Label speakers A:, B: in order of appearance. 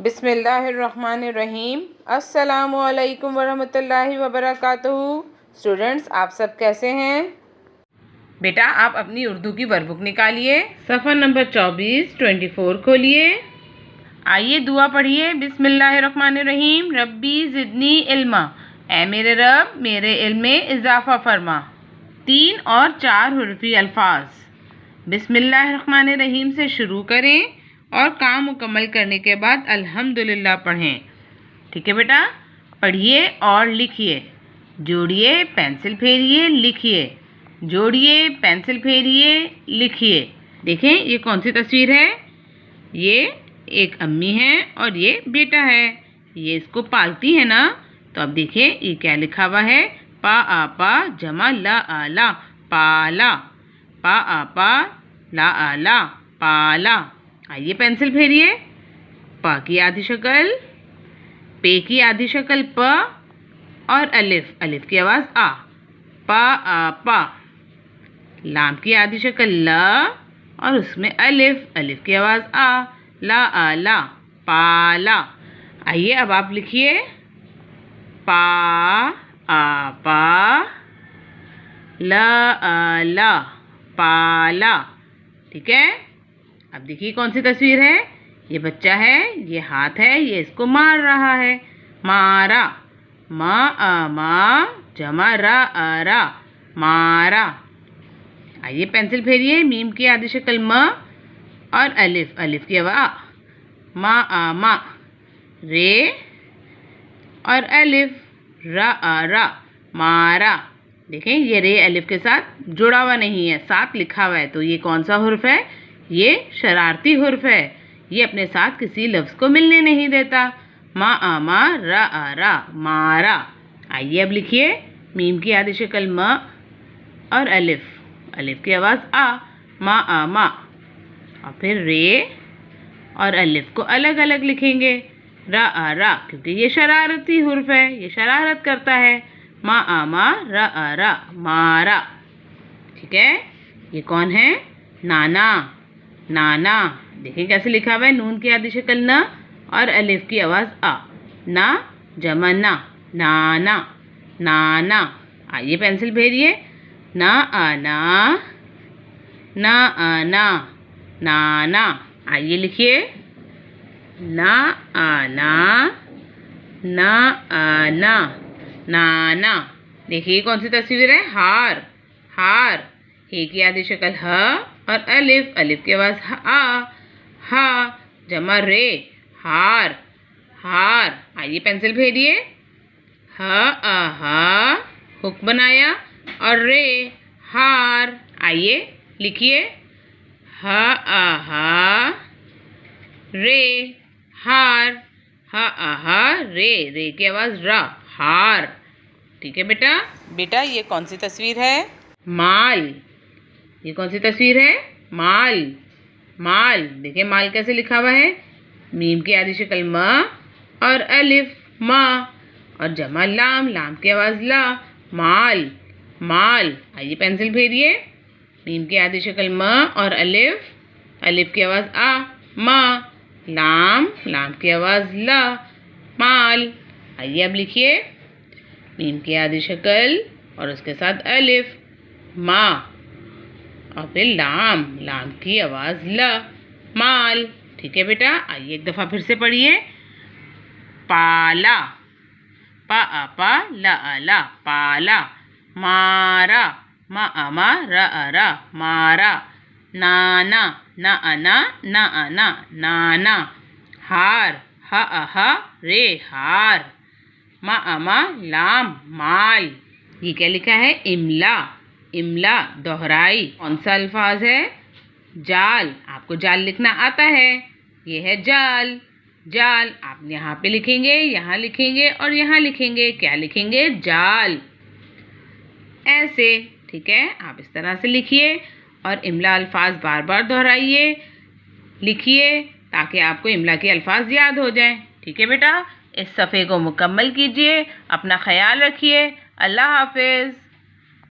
A: बिस्मिल्लाहिर्रहमानिर्रहीम। अस्सलामुअलैकुम वरहमतुल्लाहि वबरकातुहू। स्टूडेंट्स, आप सब कैसे हैं? बेटा, आप अपनी उर्दू की वर्कबुक निकालिए, सफ़ा नंबर 24 खोलिए। आइए दुआ पढ़िए। बिस्मिल्लाहिर्रहमानिर्रहीम। रब्बी ज़िदनी इल्मा, ऐ मेरे रब मेरे इल्म में इजाफ़ा फरमा। 3 और 4 हुर्फ़ी अल्फाज। बिस्मिल्लाहिर्रहमानिर्रहीम से शुरू करें और काम मुकम्मल करने के बाद अल्हम्दुलिल्लाह पढ़ें। ठीक है बेटा, पढ़िए और लिखिए। जोड़िए, पेंसिल फेरिए, लिखिए। जोड़िए, पेंसिल फेरिए, लिखिए। देखें, ये कौन सी तस्वीर है? ये एक अम्मी है और ये बेटा है। ये इसको पालती है ना। तो अब देखिए ये क्या लिखा हुआ है। पा आ पा जमा ला आ ला, पाला। पा आ पा ला आ ला, पाला। आइए पेंसिल फेरिए। पा की आधी शक्ल, पे की आधी शक्ल प और अलिफ, अलिफ की आवाज़ आ। पा आ पा। लाम की आधी शक्ल ल और उसमें अलिफ, अलिफ की आवाज़ आ। ला आ ला, पाला। आइए अब आप लिखिए। पा आ पा ला आ ला, पाला। ठीक है। अब देखिए कौन सी तस्वीर है। ये बच्चा है, ये हाथ है, ये इसको मार रहा है। मारा। मा आ मा जमा रा आ रा, मारा। आइए पेंसिल फेरिए। मीम की आधी शक्ल म और अलिफ, अलिफ की आवाज़ मा आ मा। रे और अलिफ, रा आ रा, मारा। देखें ये रे अलिफ के साथ जुड़ा हुआ नहीं है, साथ लिखा हुआ है। तो ये कौन सा हुर्फ है? ये शरारती हुर्फ है। ये अपने साथ किसी लफ्ज़ को मिलने नहीं देता। मा आ मा रा आ रा, मारा। आइए अब लिखिए। मीम की आधी शक्ल म और अलिफ, अलिफ की आवाज़ आ। मा आ मा। और फिर रे और अलिफ को अलग अलग लिखेंगे। रा आ रा, क्योंकि ये शरारती हुर्फ है, ये शरारत करता है। मा आ मा रा आ रा, मारा। ठीक है। ये कौन है? नाना। नाना। देखिए कैसे लिखा हुआ है। नून की आधी शक्ल न और अलिफ की आवाज़ आ। ना जमा ना, नाना, नाना। आइए पेंसिल फेरिए। ना आना, ना आना, नाना। आइए लिखिए। ना आना, ना आना, नाना। देखिए कौन सी तस्वीर है। हार। हार। हे की आधी शक्ल ह और अलिफ, अलिफ की आवाज़ आ। हा जमा रे, हार, हार। आइए पेंसिल फेरिए। ह आ हा, हुक बनाया और रे, हार। आइए लिखिए। ह आ हा, रे, हार। हा आ हा, रे, रे की आवाज़ रा, हार। ठीक है बेटा। बेटा ये कौन सी तस्वीर है? माल। ये कौन सी तस्वीर है? माल। माल। देखिए माल कैसे लिखा हुआ है। मीम की आधी शक्ल म और अलिफ, मा और जमा लाम, लाम की आवाज़ ला, माल, माल। आइए पेंसिल फेरिए। मीम की आधी शक्ल म और अलिफ, अलिफ की आवाज़ आ, मा, लाम, लाम की आवाज़ ला, माल। आइए अब लिखिए। मीम की आधी शक्ल और उसके साथ अलिफ, मा और फिर लाम, लाम की आवाज़ ल, माल। ठीक है बेटा। आइए एक दफ़ा फिर से पढ़िए। पाला। पा आ पा ला आ ला, पाला। मारा। मा आ मा रा आ रा, मारा। नाना। ना आना, ना आना, नाना। हार। हा आ हा, रे, हार। मा आ मा लाम, माल। ये क्या लिखा है? इमला। इमला, दोहराई। कौन सा अल्फाज है? जाल। आपको जाल लिखना आता है। ये है जाल। जाल। आप यहाँ पे लिखेंगे, यहाँ लिखेंगे और यहाँ लिखेंगे। क्या लिखेंगे? जाल। ऐसे। ठीक है। आप इस तरह से लिखिए और इमला अल्फाज बार बार दोहराइए, लिखिए, ताकि आपको इमला के अल्फाज याद हो जाएं। ठीक है बेटा। इस सफ़े को मुकम्मल कीजिए। अपना ख्याल रखिए। अल्लाह हाफिज़।